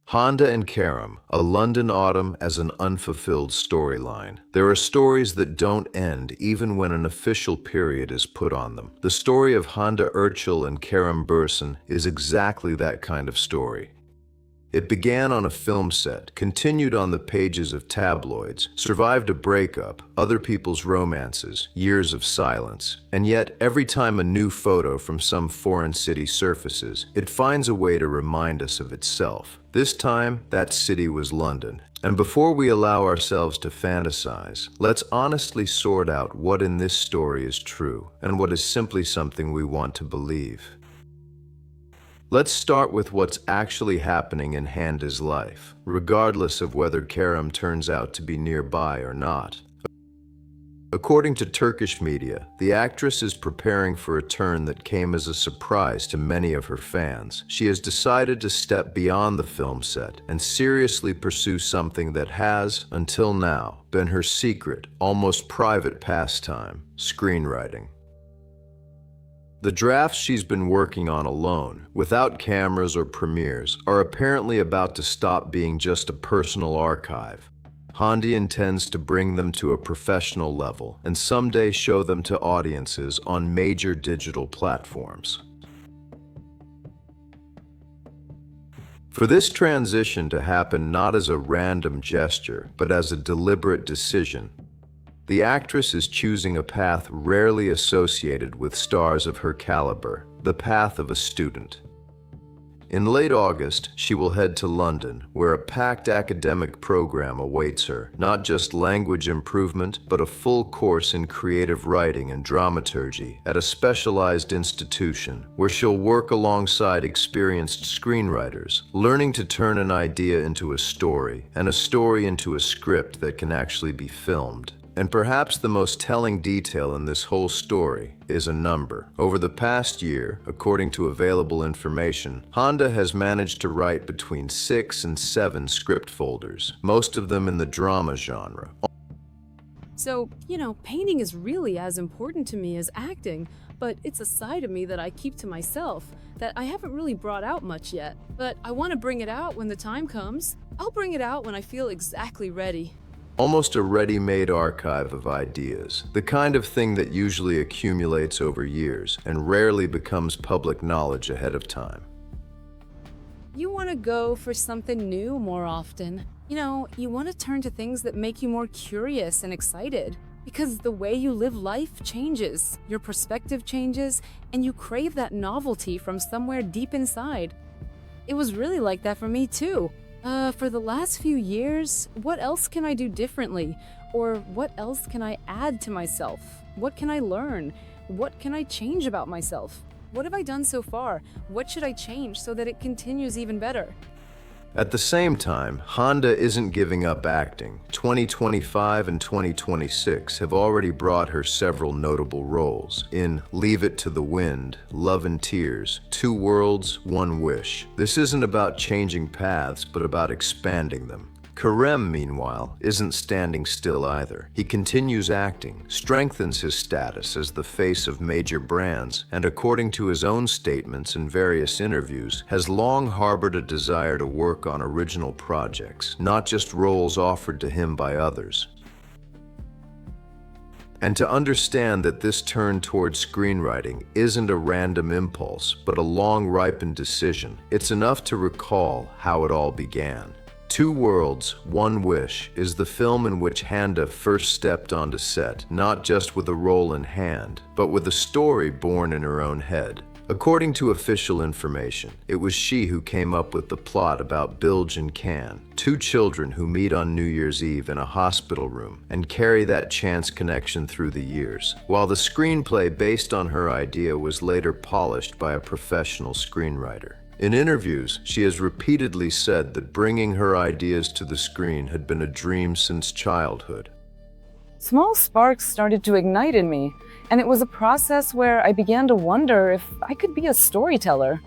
Hande and Kerem, a London autumn as an unfulfilled storyline. There are stories that don't end even when an official period is put on them. The story of Hande Erçel and Kerem Bürsin is exactly that kind of story. It began on a film set, continued on the pages of tabloids, survived a breakup, other people's romances, years of silence, and yet every time a new photo from some foreign city surfaces, it finds a way to remind us of itself. This time, that city was London. And before we allow ourselves to fantasize, let's honestly sort out what in this story is true and what is simply something we want to believe. Let's start with what's actually happening in Hande's life, regardless of whether Kerem turns out to be nearby or not. According to Turkish media, the actress is preparing for a turn that came as a surprise to many of her fans. She has decided to step beyond the film set and seriously pursue something that has, until now, been her secret, almost private pastime: screenwriting. The drafts she's been working on alone, without cameras or premieres, are apparently about to stop being just a personal archive. Hande intends to bring them to a professional level and someday show them to audiences on major digital platforms. For this transition to happen not as a random gesture, but as a deliberate decision, the actress is choosing a path rarely associated with stars of her caliber, the path of a student. In late August, she will head to London, where a packed academic program awaits her, not just language improvement, but a full course in creative writing and dramaturgy at a specialized institution, where she'll work alongside experienced screenwriters, learning to turn an idea into a story, and a story into a script that can actually be filmed. And perhaps the most telling detail in this whole story is a number. Over the past year, according to available information, Hande has managed to write between 6 and 7 script folders, most of them in the drama genre. So, painting is really as important to me as acting, but it's a side of me that I keep to myself, that I haven't really brought out much yet. But I want to bring it out when the time comes. I'll bring it out when I feel exactly ready. Almost a ready-made archive of ideas, the kind of thing that usually accumulates over years and rarely becomes public knowledge ahead of time. You want to go for something new more often. You want to turn to things that make you more curious and excited. Because the way you live life changes, your perspective changes, and you crave that novelty from somewhere deep inside. It was really like that for me too. For the last few years, what else can I do differently? Or what else can I add to myself? What can I learn? What can I change about myself? What have I done so far? What should I change so that it continues even better? At the same time, Hande isn't giving up acting. 2025 and 2026 have already brought her several notable roles in Leave It to the Wind, Love and Tears, Two Worlds, One Wish. This isn't about changing paths, but about expanding them. Kerem, meanwhile, isn't standing still either. He continues acting, strengthens his status as the face of major brands, and according to his own statements in various interviews, has long harbored a desire to work on original projects, not just roles offered to him by others. And to understand that this turn towards screenwriting isn't a random impulse, but a long-ripened decision, it's enough to recall how it all began. Two Worlds, One Wish is the film in which Hande first stepped onto set, not just with a role in hand, but with a story born in her own head. According to official information, it was she who came up with the plot about Bilge and Can, two children who meet on New Year's Eve in a hospital room and carry that chance connection through the years, while the screenplay based on her idea was later polished by a professional screenwriter. In interviews, she has repeatedly said that bringing her ideas to the screen had been a dream since childhood. Small sparks started to ignite in me, and it was a process where I began to wonder if I could be a storyteller.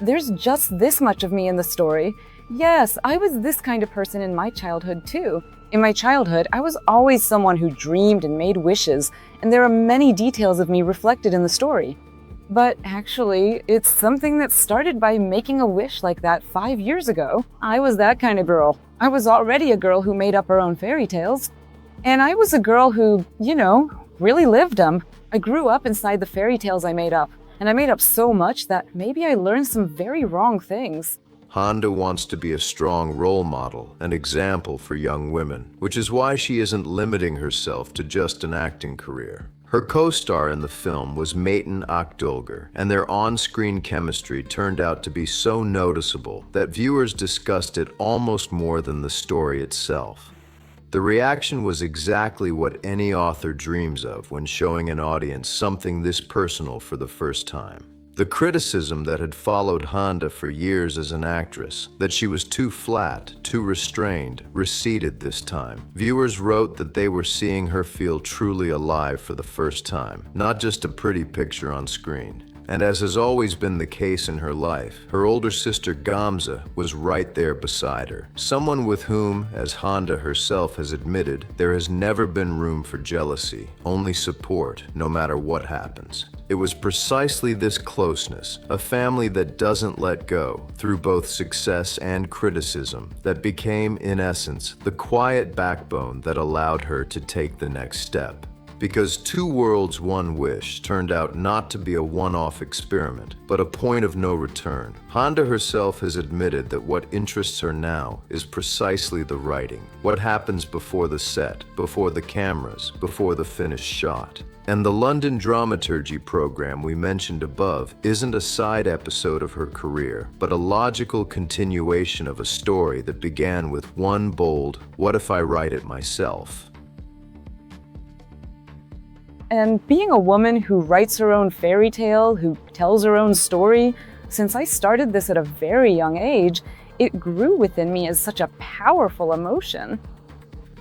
There's just this much of me in the story. Yes, I was this kind of person in my childhood too. In my childhood, I was always someone who dreamed and made wishes, and there are many details of me reflected in the story. But actually, it's something that started by making a wish like that 5 years ago. I was that kind of girl. I was already a girl who made up her own fairy tales. And I was a girl who, really lived them. I grew up inside the fairy tales I made up. And I made up so much that maybe I learned some very wrong things. Hande wants to be a strong role model, an example for young women, which is why she isn't limiting herself to just an acting career. Her co-star in the film was Metin Akdolger, and their on-screen chemistry turned out to be so noticeable that viewers discussed it almost more than the story itself. The reaction was exactly what any author dreams of when showing an audience something this personal for the first time. The criticism that had followed Hande for years as an actress, that she was too flat, too restrained, receded this time. Viewers wrote that they were seeing her feel truly alive for the first time, not just a pretty picture on screen. And as has always been the case in her life, her older sister Gamze was right there beside her. Someone with whom, as Hande herself has admitted, there has never been room for jealousy, only support, no matter what happens. It was precisely this closeness, a family that doesn't let go, through both success and criticism, that became, in essence, the quiet backbone that allowed her to take the next step. Because Two Worlds, One Wish turned out not to be a one-off experiment, but a point of no return. Hande herself has admitted that what interests her now is precisely the writing, what happens before the set, before the cameras, before the finished shot. And the London dramaturgy program we mentioned above isn't a side episode of her career, but a logical continuation of a story that began with one bold, "What if I write it myself?" And being a woman who writes her own fairy tale, who tells her own story, since I started this at a very young age, it grew within me as such a powerful emotion.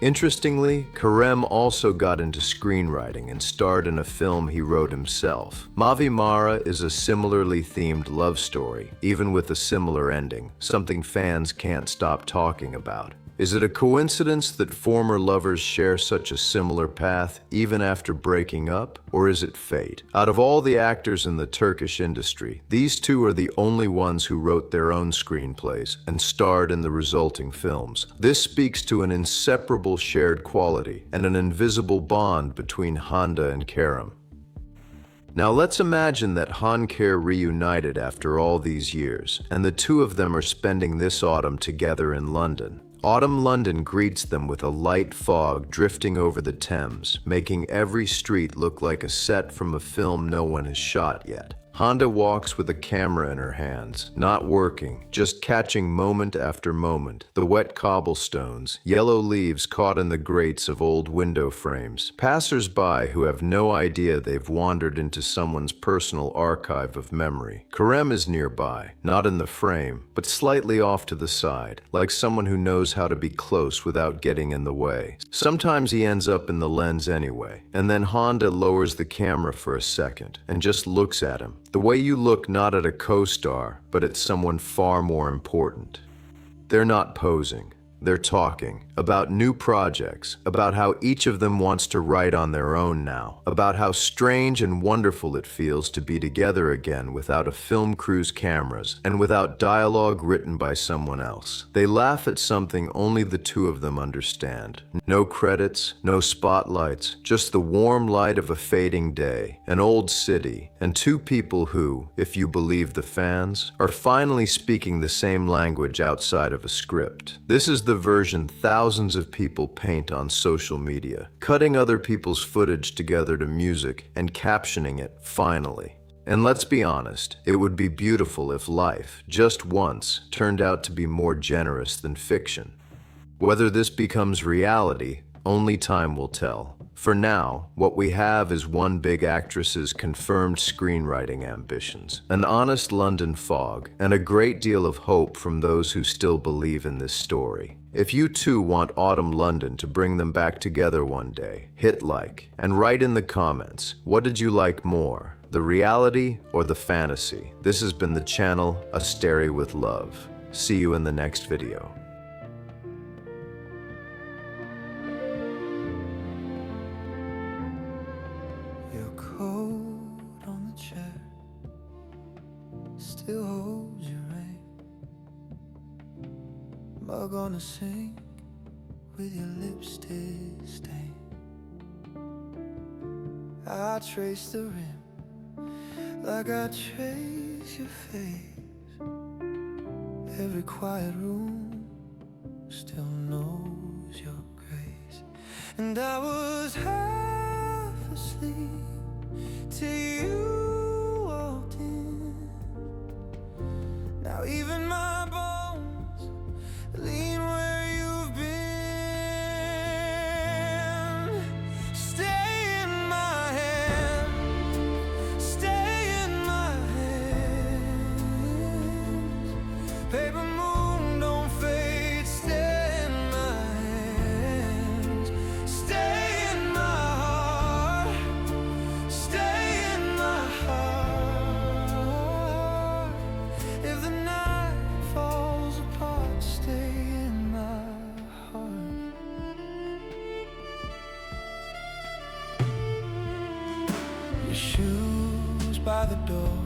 Interestingly, Kerem also got into screenwriting and starred in a film he wrote himself. Mavi Mara is a similarly themed love story, even with a similar ending, something fans can't stop talking about. Is it a coincidence that former lovers share such a similar path even after breaking up, or is it fate? Out of all the actors in the Turkish industry, these two are the only ones who wrote their own screenplays and starred in the resulting films. This speaks to an inseparable shared quality and an invisible bond between Hande and Kerem. Now let's imagine that Hande reunited after all these years, and the two of them are spending this autumn together in London. Autumn London greets them with a light fog drifting over the Thames, making every street look like a set from a film no one has shot yet. Hande walks with a camera in her hands, not working, just catching moment after moment. The wet cobblestones, yellow leaves caught in the grates of old window frames. Passers-by who have no idea they've wandered into someone's personal archive of memory. Kerem is nearby, not in the frame, but slightly off to the side, like someone who knows how to be close without getting in the way. Sometimes he ends up in the lens anyway, and then Hande lowers the camera for a second and just looks at him. The way you look not at a co-star, but at someone far more important. They're not posing. They're talking about new projects, about how each of them wants to write on their own now, about how strange and wonderful it feels to be together again without a film crew's cameras and without dialogue written by someone else. They laugh at something only the two of them understand. No credits, no spotlights, just the warm light of a fading day, an old city, and two people who, if you believe the fans, are finally speaking the same language outside of a script. This is the version thousands of people paint on social media, cutting other people's footage together to music and captioning it, finally. And let's be honest, it would be beautiful if life, just once, turned out to be more generous than fiction. Whether this becomes reality, only time will tell. For now, what we have is one big actress's confirmed screenwriting ambitions, an honest London fog, and a great deal of hope from those who still believe in this story. If you too want Autumn London to bring them back together one day, hit like, and write in the comments, what did you like more, the reality or the fantasy? This has been the channel Asteri with Love. See you in the next video. Your coat on the chair, mug on the sink with your lipstick stain. I trace the rim like I trace your face. Every quiet room still knows your grace. And I was half asleep till you walked in. Now even my bones lean where you've been. Stay in my hand, stay in my hands. Paper moon, don't fade, stay in my hands. Stay in my heart, stay in my heart. If the night falls apart, stay in my heart. Your shoes by the door,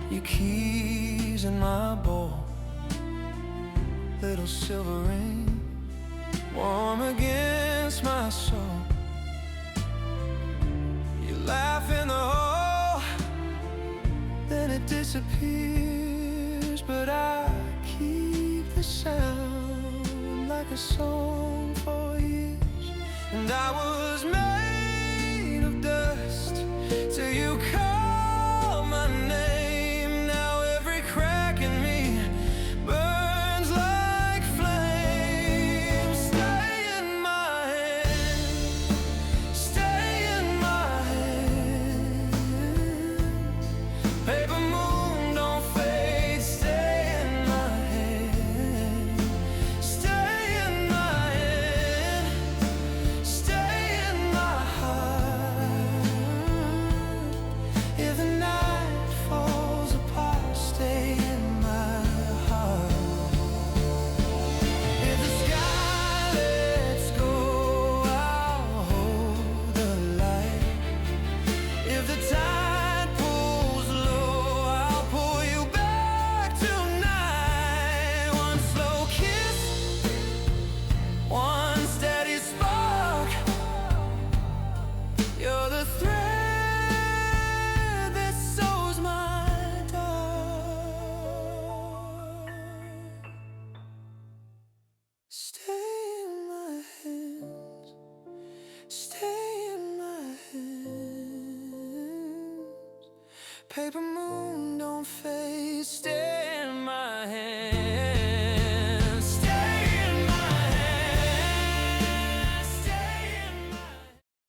your keys in my bowl. Little silver ring, warm against my soul. You laugh in the hole, then it disappears. But I keep the sound like a song for years. And I was made of dust till you call my name. Now every crack in me burns like flames. Stay in my hand, stay in my hand. Paper moon, don't fade, stay in my hand. Stay in my hand, stay in my heart. If the night falls apart, stay in my heart. If the sky lets go, I'll hold the light. If the tide pulls low, I'll pull you back tonight. One slow kiss, one steady spark. You're the thread that sews my dark. Stay in my hands, stay in my hands. Paper moon, don't fade, stay